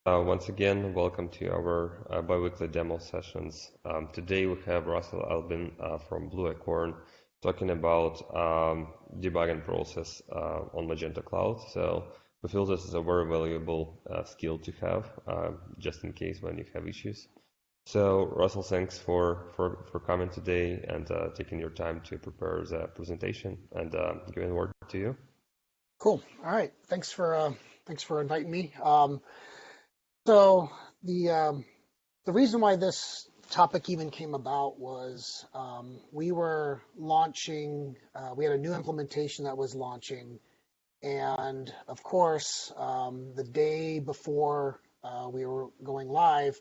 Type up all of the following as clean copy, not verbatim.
Once again, welcome to our biweekly demo sessions. Today we have Russell Albin from Blue Acorn talking about debugging process on Magento Cloud. So we feel this is a very valuable skill to have just in case when you have issues. So Russell, thanks for coming today and taking your time to prepare the presentation and giving the word to you. Cool. All right. Thanks for inviting me. So the reason why this topic even came about was we were launching. We had a new implementation that was launching, and of course, the day before we were going live,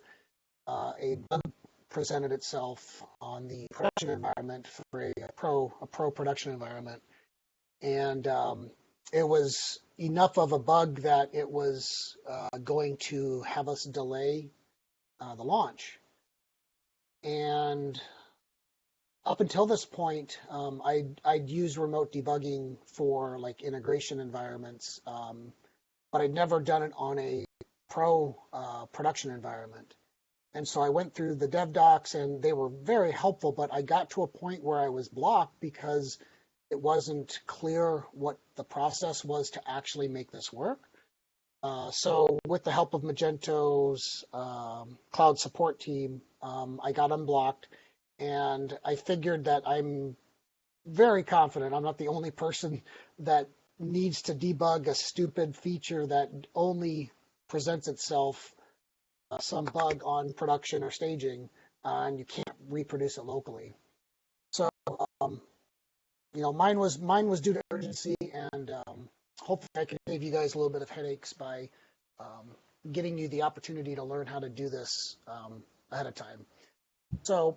a bug presented itself on the production environment for a pro production environment, and it was enough of a bug that it was going to have us delay the launch. And up until this point, I'd used remote debugging for like integration environments, but I'd never done it on a pro production environment. And so I went through the dev docs and they were very helpful, but I got to a point where I was blocked because it wasn't clear what the process was to actually make this work. So with the help of Magento's cloud support team, I got unblocked, and I figured that I'm very confident I'm not the only person that needs to debug a stupid feature that only presents itself some bug on production or staging, and you can't reproduce it locally. So mine was due to urgency, and hopefully I can save you guys a little bit of headaches by getting you the opportunity to learn how to do this ahead of time. So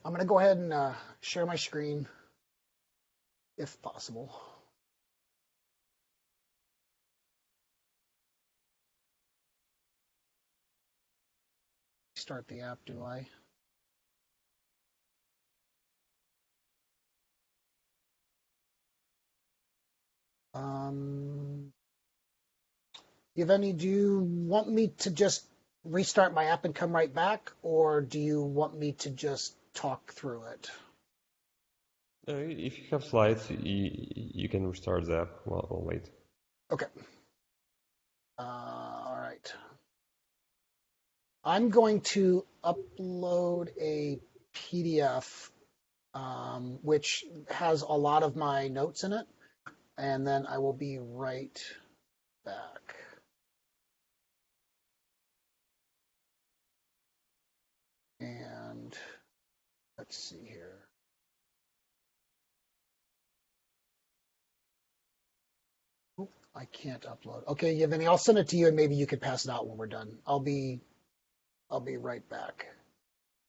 I'm going to go ahead and share my screen, if possible. Start the app, do I? Yevgeny, do you want me to just restart my app and come right back, or do you want me to just talk through it? If you have slides, you can restart the app. We'll wait. Okay. All right. I'm going to upload a PDF which has a lot of my notes in it, and then I will be right back. And let's see here. Oh, I can't upload. Okay, Yevgeny, I'll send it to you, and maybe you could pass it out when we're done. I'll be right back.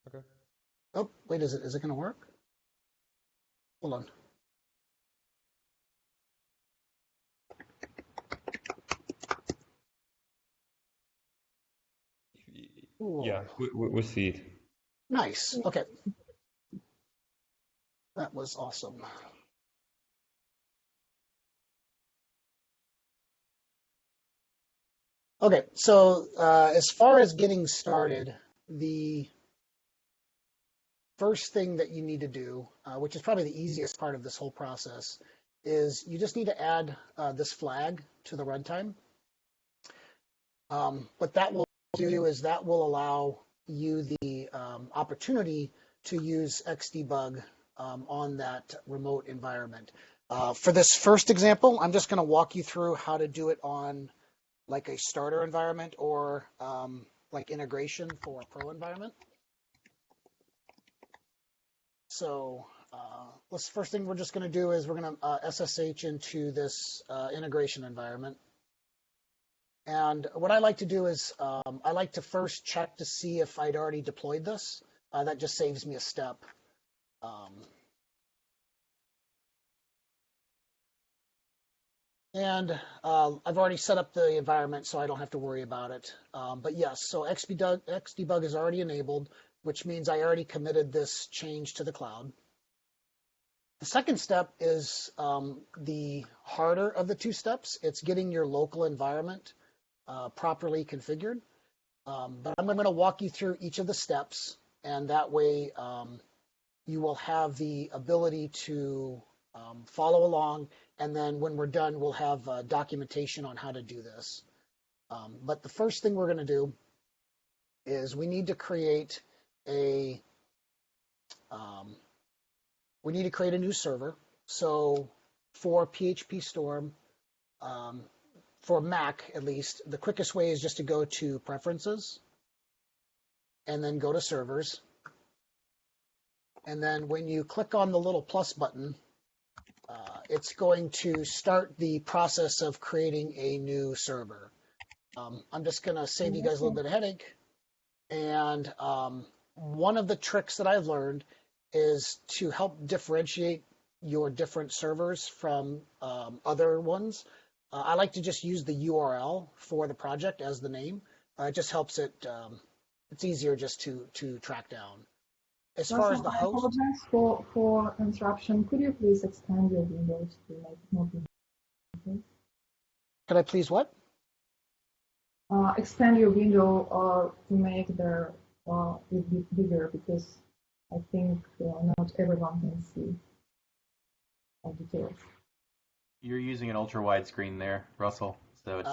Okay. Oh, wait, is it going to work? Hold on. Yeah, we see it. Nice. Okay. That was awesome. Okay, so as far as getting started, the first thing that you need to do, which is probably the easiest part of this whole process, is you just need to add this flag to the runtime. What that will do is that will allow you the opportunity to use xDebug on that remote environment. For this first example, I'm just going to walk you through how to do it on like a starter environment or like integration for a pro environment. So first thing we're just going to do is we're going to SSH into this integration environment. And what I like to do is I like to first check to see if I'd already deployed this. That just saves me a step. And I've already set up the environment, so I don't have to worry about it. But yes, so xDebug is already enabled, which means I already committed this change to the cloud. The second step is the harder of the two steps. It's getting your local environment properly configured. But I'm going to walk you through each of the steps, and that way you will have the ability to follow along. And then when we're done, we'll have documentation on how to do this. But the first thing we're going to do is we need to create a new server. So for PHP Storm, for Mac at least, the quickest way is just to go to Preferences and then go to Servers. And then when you click on the little plus button, it's going to start the process of creating a new server. I'm just going to save you guys a little bit of headache. And one of the tricks that I've learned is to help differentiate your different servers from other ones. I like to just use the URL for the project as the name. It just helps it, it's easier just to track down. As far as the host. I apologize for interruption. Could you please expand your windows to make it more visible? Could I please what? Expand your window to make the it bit bigger, because I think not everyone can see all details. You're using an ultra-wide screen there, Russell, so it's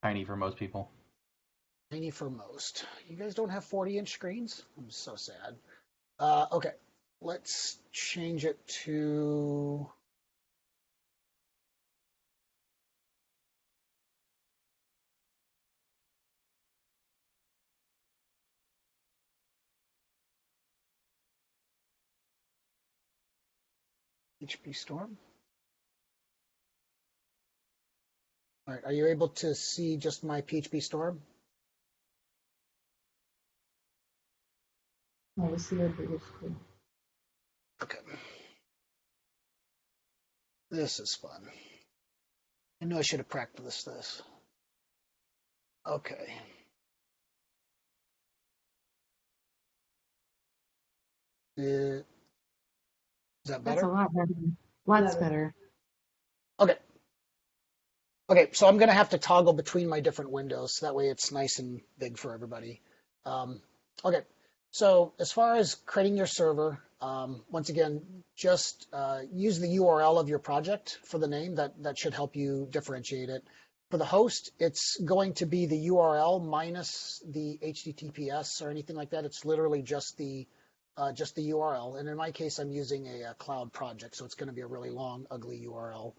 tiny for most people. Tiny for most. You guys don't have 40-inch screens? I'm so sad. Okay, let's change it to... PHP Storm. All right, are you able to see just my PHP Storm? I will see a bigger screen. Okay. This is fun. I know I should have practiced this. Okay. Is that better? That's a lot better. Lots better. Okay. Okay, so I'm going to have to toggle between my different windows, so that way it's nice and big for everybody. Okay, so as far as creating your server, once again, just use the URL of your project for the name. That should help you differentiate it. For the host, it's going to be the URL minus the HTTPS or anything like that. It's literally just the URL. And in my case, I'm using a cloud project, so it's going to be a really long, ugly URL.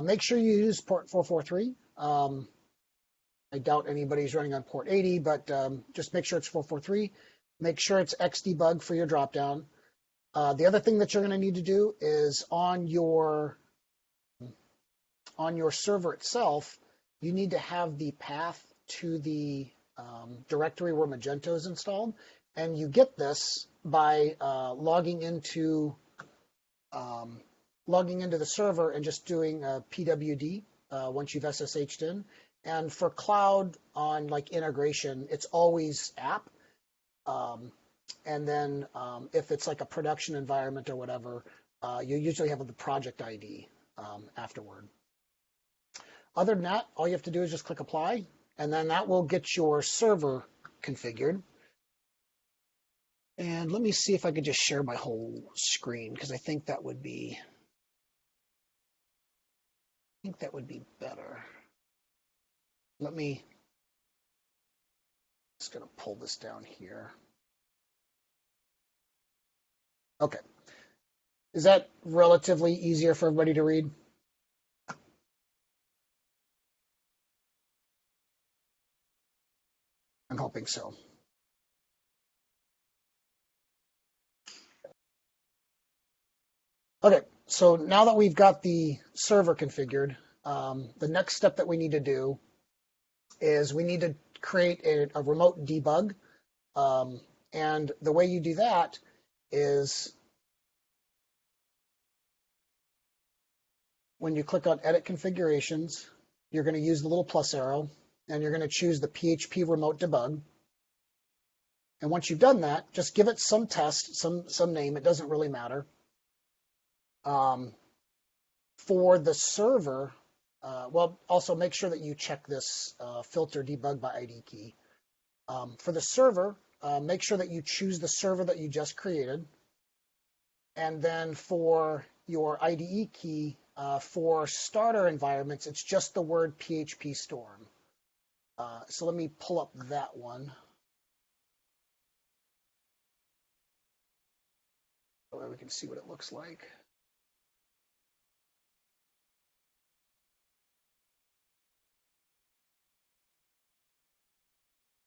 Make sure you use port 443. I doubt anybody's running on port 80, but just make sure it's 443. Make sure it's xDebug for your dropdown. The other thing that you're going to need to do is on your server itself, you need to have the path to the directory where Magento is installed. And you get this by logging into the server and just doing pwd once you've SSH'd in. And for cloud on like integration, it's always app. And then if it's like a production environment or whatever, you usually have the project ID afterward. Other than that, all you have to do is just click apply, and then that will get your server configured. And let me see if I could just share my whole screen, because I think that would be better. Just going to pull this down here. Okay. Is that relatively easier for everybody to read? I'm hoping so. Okay, so now that we've got the server configured, the next step that we need to do is we need to create a remote debug. And the way you do that is when you click on Edit Configurations, you're going to use the little plus arrow, and you're going to choose the PHP Remote Debug. And once you've done that, just give it some test, some name. It doesn't really matter. For the server, well, also make sure that you check this filter debug by ID key. For the server, make sure that you choose the server that you just created. And then for your IDE key, for starter environments, it's just the word PHP Storm. So let me pull up that one. So that we can see what it looks like.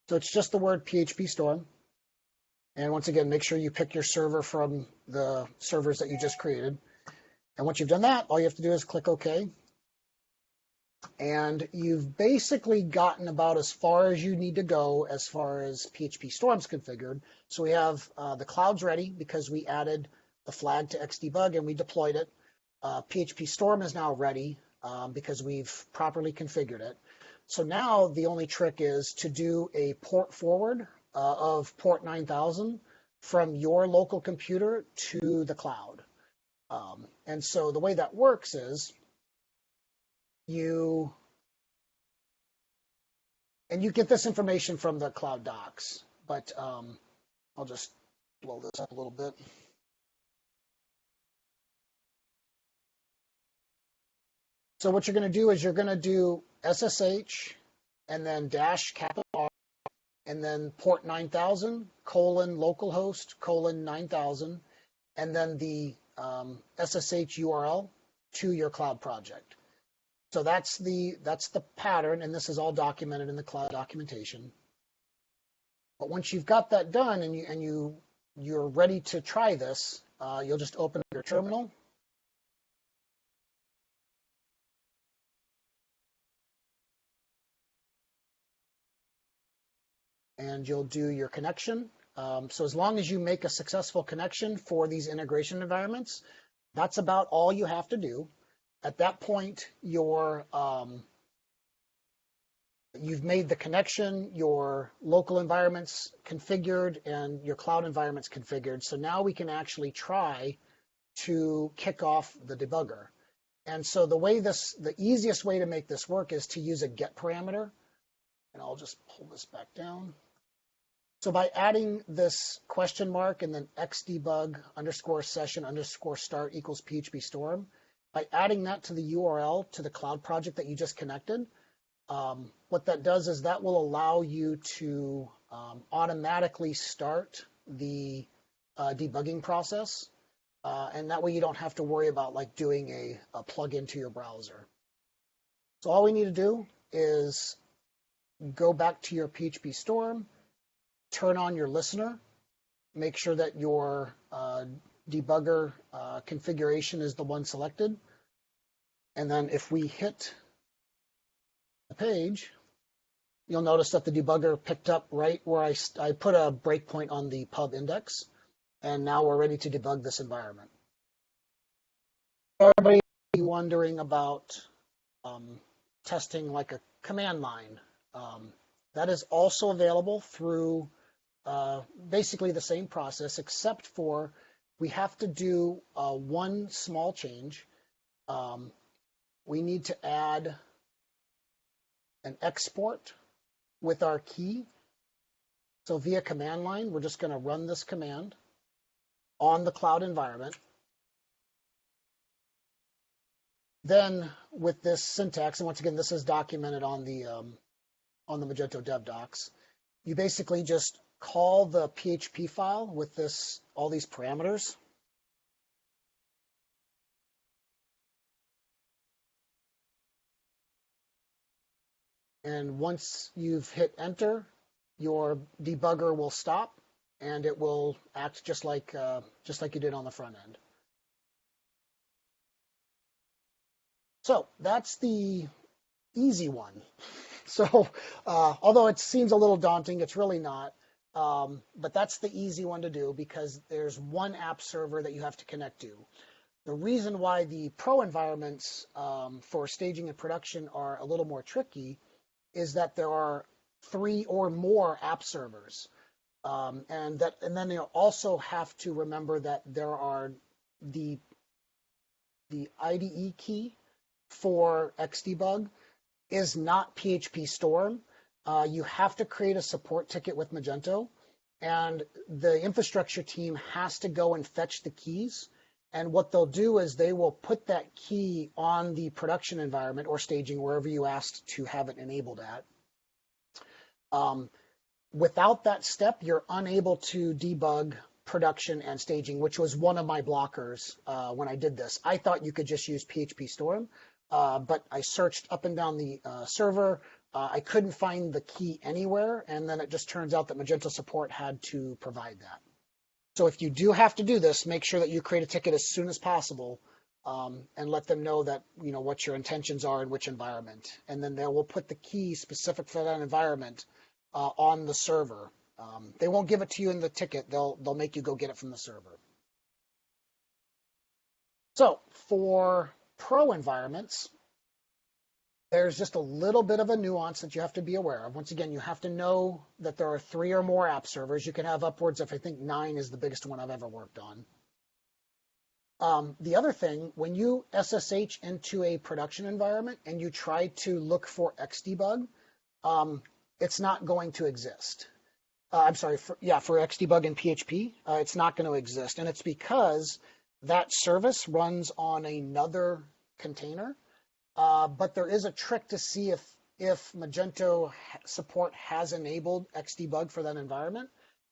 So it's just the word PHP Storm. And once again, make sure you pick your server from the servers that you just created. And once you've done that, all you have to do is click OK. And you've basically gotten about as far as you need to go as far as PHP Storm's configured. So we have the clouds ready because we added the flag to xDebug and we deployed it. PHP Storm is now ready because we've properly configured it. So now the only trick is to do a port forward of port 9000 from your local computer to the cloud. And so the way that works is you get this information from the cloud docs, but I'll just blow this up a little bit. So what you're going to do is you're going to do SSH and then dash capital R and then port 9000 : localhost : 9000 and then the SSH URL to your cloud project. So that's the pattern, and this is all documented in the cloud documentation. But once you've got that done and you're ready to try this, you'll just open your terminal. And you'll do your connection. So as long as you make a successful connection for these integration environments, that's about all you have to do. At that point, you've made the connection, your local environment's configured, and your cloud environment's configured. So now we can actually try to kick off the debugger. And so the easiest way to make this work is to use a get parameter. And I'll just pull this back down. So by adding this question mark and then xDebug _session _start equals PHP Storm, by adding that to the URL to the cloud project that you just connected, what that does is that will allow you to automatically start the debugging process. And that way you don't have to worry about like doing a plugin to your browser. So all we need to do is go back to your PHP Storm, turn on your listener, make sure that your debugger configuration is the one selected. And then if we hit the page, you'll notice that the debugger picked up right where I put a breakpoint on the pub index. And now we're ready to debug this environment. Everybody wondering about testing like a command line. That is also available through basically the same process, except for we have to do one small change. We need to add an export with our key. So via command line, we're just going to run this command on the cloud environment. Then with this syntax, and once again, this is documented on the Magento dev docs, you basically just call the PHP file with all these parameters. And once you've hit enter, your debugger will stop and it will act just like you did on the front end. So that's the easy one. So although it seems a little daunting, it's really not. But that's the easy one to do because there's one app server that you have to connect to. The reason why the pro environments for staging and production are a little more tricky is that there are 3 or more app servers. And then you also have to remember that there are the IDE key for xDebug is not PHP Storm. You have to create a support ticket with Magento, and the infrastructure team has to go and fetch the keys. And what they'll do is they will put that key on the production environment or staging, wherever you asked to have it enabled at. Without that step, you're unable to debug production and staging, which was one of my blockers when I did this. I thought you could just use PHP Storm, but I searched up and down the server. I couldn't find the key anywhere, and then it just turns out that Magento support had to provide that. So if you do have to do this, make sure that you create a ticket as soon as possible and let them know that what your intentions are in which environment, and then they will put the key specific for that environment on the server. They won't give it to you in the ticket. They'll make you go get it from the server. So for pro environments, there's just a little bit of a nuance that you have to be aware of. Once again, you have to know that there are 3 or more app servers. You can have upwards of, I think, 9 is the biggest one I've ever worked on. The other thing, when you SSH into a production environment and you try to look for xDebug, it's not going to exist. I'm sorry, for xDebug in PHP, it's not going to exist. And it's because that service runs on another container. But there is a trick to see if Magento support has enabled xDebug for that environment,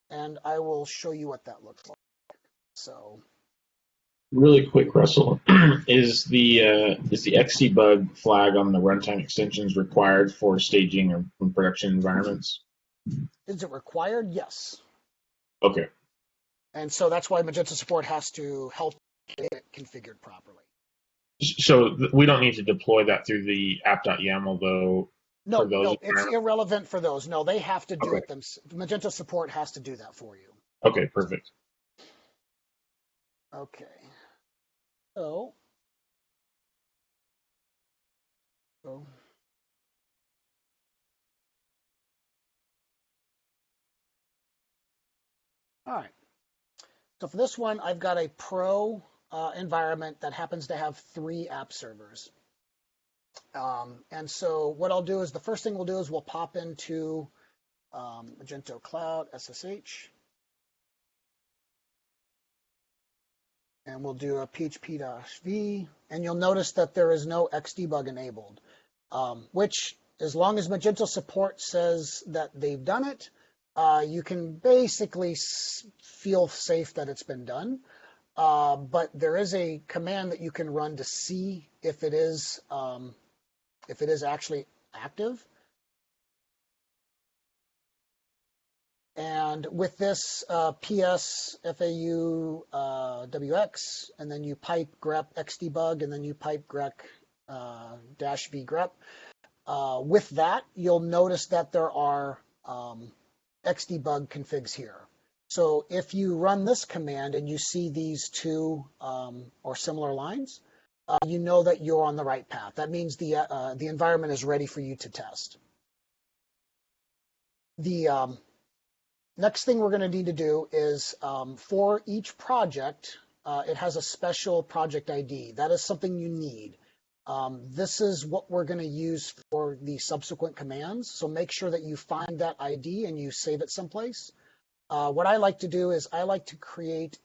and I will show you what that looks like. So, really quick, Russell, is the xDebug flag on the runtime extensions required for staging or production environments? Is it required? Yes. Okay. And so that's why Magento support has to help get it configured properly. So we don't need to deploy that through the app.yaml, though? No, it's irrelevant for those. No, they have to do Okay. it themselves. Magento support has to do that for you. Okay, perfect. Okay. So, all right. So for this one, I've got a pro environment that happens to have 3 app servers. And so what I'll do is the first thing we'll do is we'll pop into Magento Cloud SSH. And we'll do a php-v. And you'll notice that there is no xDebug enabled, which as long as Magento support says that they've done it, you can basically feel safe that it's been done. But there is a command that you can run to see if it is actually active. And with this ps fau wx, and then you pipe grep xdebug, and then you pipe grep -v grep. With that, you'll notice that there are xdebug configs here. So if you run this command and you see these 2 or similar lines, you know that you're on the right path. That means the environment is ready for you to test. The next thing we're going to need to do is for each project, it has a special project ID. That is something you need. This is what we're going to use for the subsequent commands. So make sure that you find that ID and you save it someplace. What I like to do is I like to create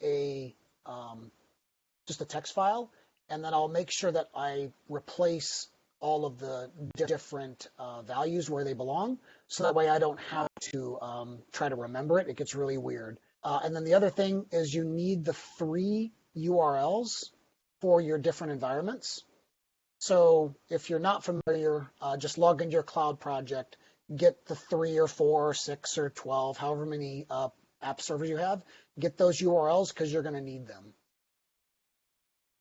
just a text file, and then I'll make sure that I replace all of the different values where they belong, so that way I don't have to try to remember it. It gets really weird. And then the other thing is you need the 3 URLs for your different environments. So if you're not familiar, just log into your cloud project, get the 3 or 4 or 6 or 12, however many app servers you have, get those URLs because you're going to need them.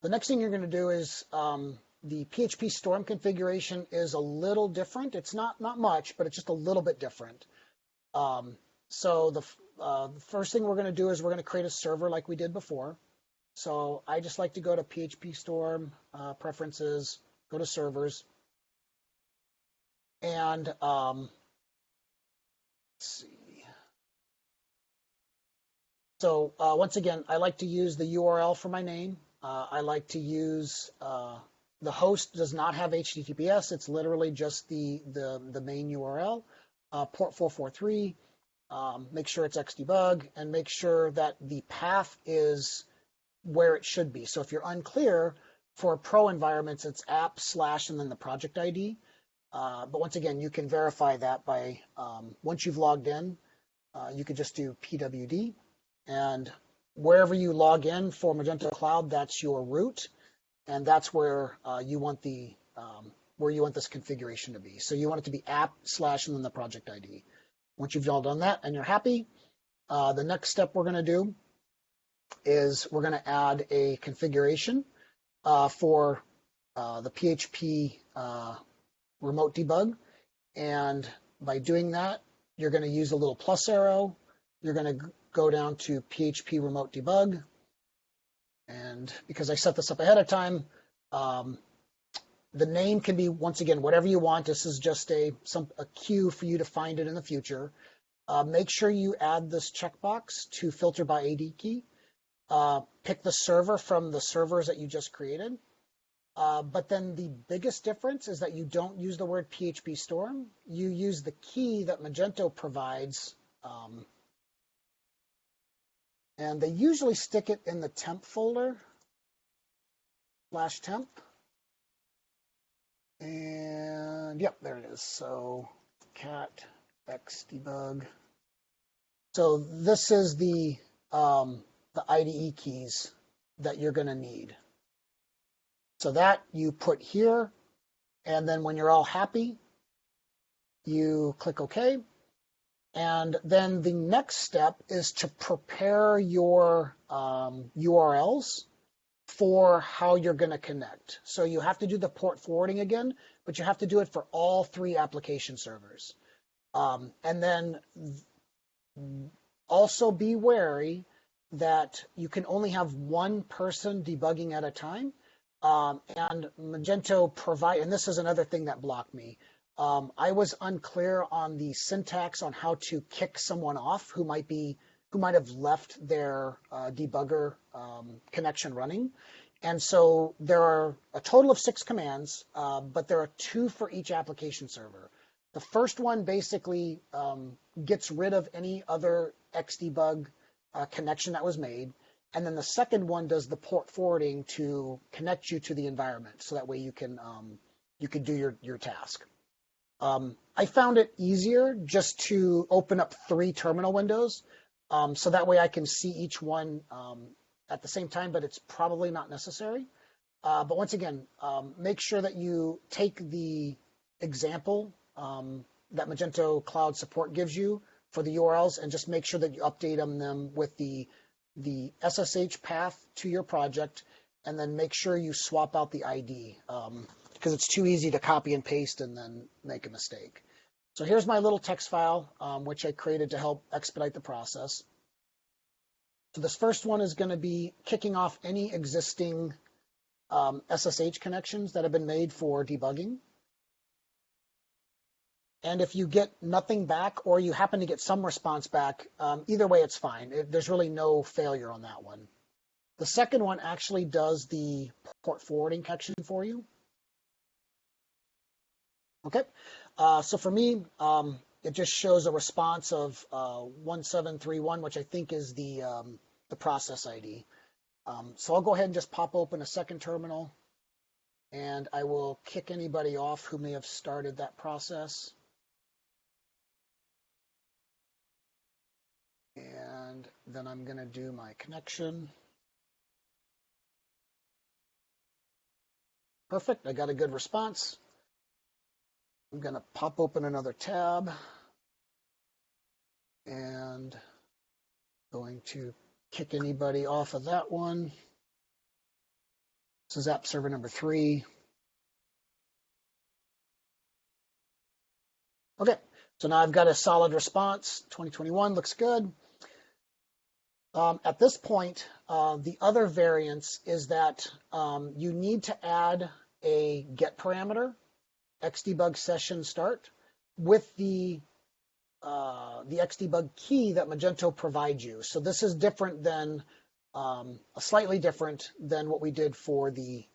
The next thing you're going to do is the PHP Storm configuration is a little different. It's not much, but it's just a little bit different. So the first thing we're going to do is we're going to create a server like we did before. So I just like to go to PHP Storm, Preferences, go to Servers, and let's see. So once again, I like to use the URL for my name. I like to use the host does not have HTTPS. It's literally just the main URL, port 443. Make sure it's xDebug, and make sure that the path is where it should be. So if you're unclear, for pro environments, it's app / and then the project ID. But once again, you can verify that by, once you've logged in, you could just do pwd, and wherever you log in for Magento Cloud, that's your root, and that's where you want this configuration to be. So you want it to be app / and then the project ID. Once you've all done that and you're happy, the next step we're going to do is we're going to add a configuration for the PHP remote debug. And by doing that, you're going to use a little plus arrow. You're going to go down to PHP remote debug. And because I set this up ahead of time, the name can be, once again, whatever you want. This is just a cue for you to find it in the future. Make sure you add this checkbox to filter by AD key. Pick the server from the servers that you just created. But then the biggest difference is that you don't use the word PHP Storm. You use the key that Magento provides. And they usually stick it in the temp folder, /temp. And yep, there it is. So cat xDebug. So this is the IDE keys that you're going to need. So that you put here, and then when you're all happy, you click OK. And then the next step is to prepare your URLs for how you're going to connect. So you have to do the port forwarding again, but you have to do it for all 3 application servers. And then also be wary that you can only have one person debugging at a time. And Magento provide, and this is another thing that blocked me. I was unclear on the syntax on how to kick someone off who might have left their debugger connection running. And so there are a total of 6 commands, but there are 2 for each application server. The first one basically gets rid of any other xDebug connection that was made. And then the second one does the port forwarding to connect you to the environment. So that way you can do your task. I found it easier just to open up 3 terminal windows. So that way I can see each one at the same time, but it's probably not necessary. But once again, make sure that you take the example that Magento Cloud Support gives you for the URLs and just make sure that you update them with the SSH path to your project, and then make sure you swap out the ID because it's too easy to copy and paste and then make a mistake. So here's my little text file, which I created to help expedite the process. So this first one is going to be kicking off any existing SSH connections that have been made for debugging. And if you get nothing back or you happen to get some response back, either way it's fine. There's really no failure on that one. The second one actually does the port forwarding connection for you. Okay, so for me, it just shows a response of 1731, which I think is the process ID. So I'll go ahead and just pop open a second terminal, and I will kick anybody off who may have started that process. And then I'm going to do my connection. Perfect, I got a good response. I'm going to pop open another tab and going to kick anybody off of that one. This is app server number 3. Okay, so now I've got a solid response. 2021 looks good. At this point, the other variance is that you need to add a get parameter, xDebug session start, with the xDebug key that Magento provides you. So this is different than slightly different than what we did for the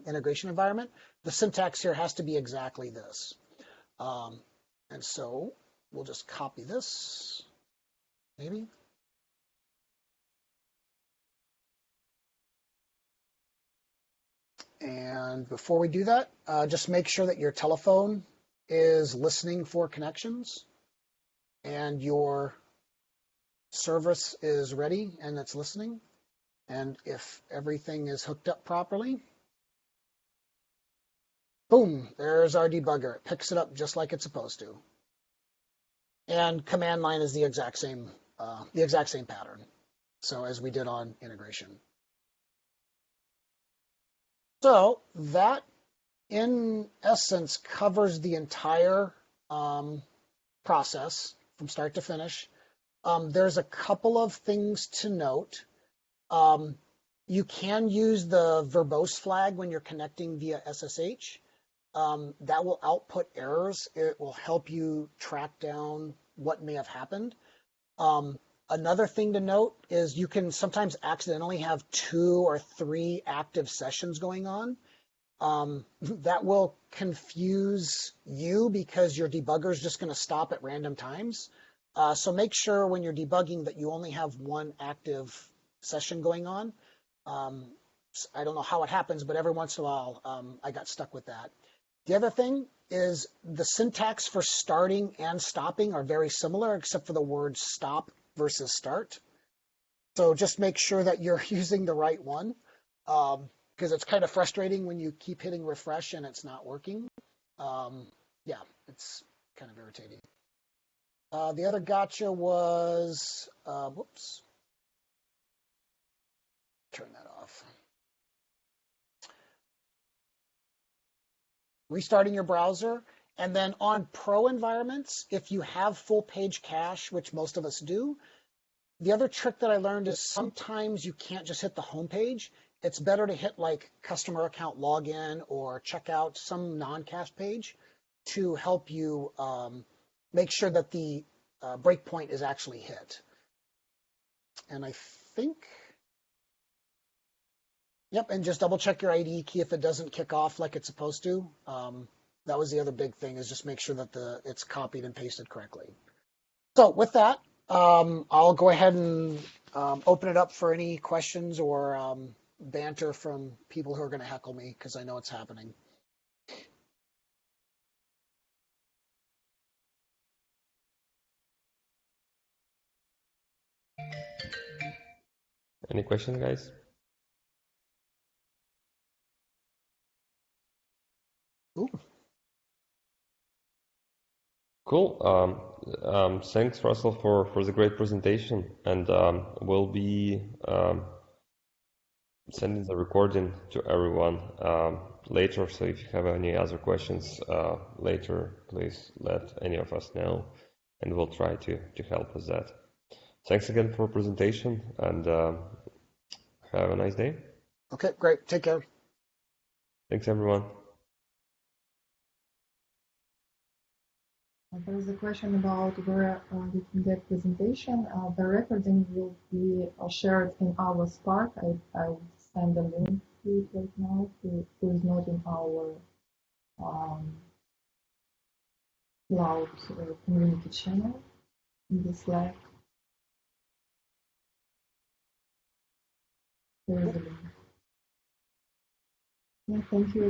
integration environment. The syntax here has to be exactly this. And so we'll just copy this, maybe. And before we do that, just make sure that your telephone is listening for connections and your service is ready and it's listening. And if everything is hooked up properly, boom, there's our debugger. It picks it up just like it's supposed to. And command line is the exact same pattern. So as we did on integration. So that, in essence, covers the entire process from start to finish. There's a couple of things to note. You can use the verbose flag when you're connecting via SSH. That will output errors. It will help you track down what may have happened. Another thing to note is you can sometimes accidentally have 2 or 3 active sessions going on. That will confuse you because your debugger is just going to stop at random times. So make sure when you're debugging that you only have 1 active session going on. I don't know how it happens, but every once in a while I got stuck with that. The other thing is the syntax for starting and stopping are very similar, except for the word stop versus start. So just make sure that you're using the right one, because it's kind of frustrating when you keep hitting refresh and it's not working. Yeah, it's kind of irritating. The other gotcha was, whoops, turn that off. Restarting your browser. And then on pro environments, if you have full page cache, which most of us do, the other trick that I learned is sometimes you can't just hit the home page. It's better to hit like customer account login or check out some non-cache page to help you make sure that the breakpoint is actually hit. And I think, yep, and just double check your IDE key if it doesn't kick off like it's supposed to. That was the other big thing, is just make sure that it's copied and pasted correctly. So with that, I'll go ahead and open it up for any questions or banter from people who are going to heckle me, because I know it's happening. Any questions, guys? Ooh. Cool. Thanks, Russell, for the great presentation. And we'll be sending the recording to everyone later. So if you have any other questions later, please let any of us know, and we'll try to help with that. Thanks again for presentation, and have a nice day. Okay, great. Take care. Thanks, everyone. There is a question about where we can get presentation. The recording will be shared in our Spark. I'll send a link to it right now, who is not in our cloud community channel in the Slack. There is a link. Yeah, thank you.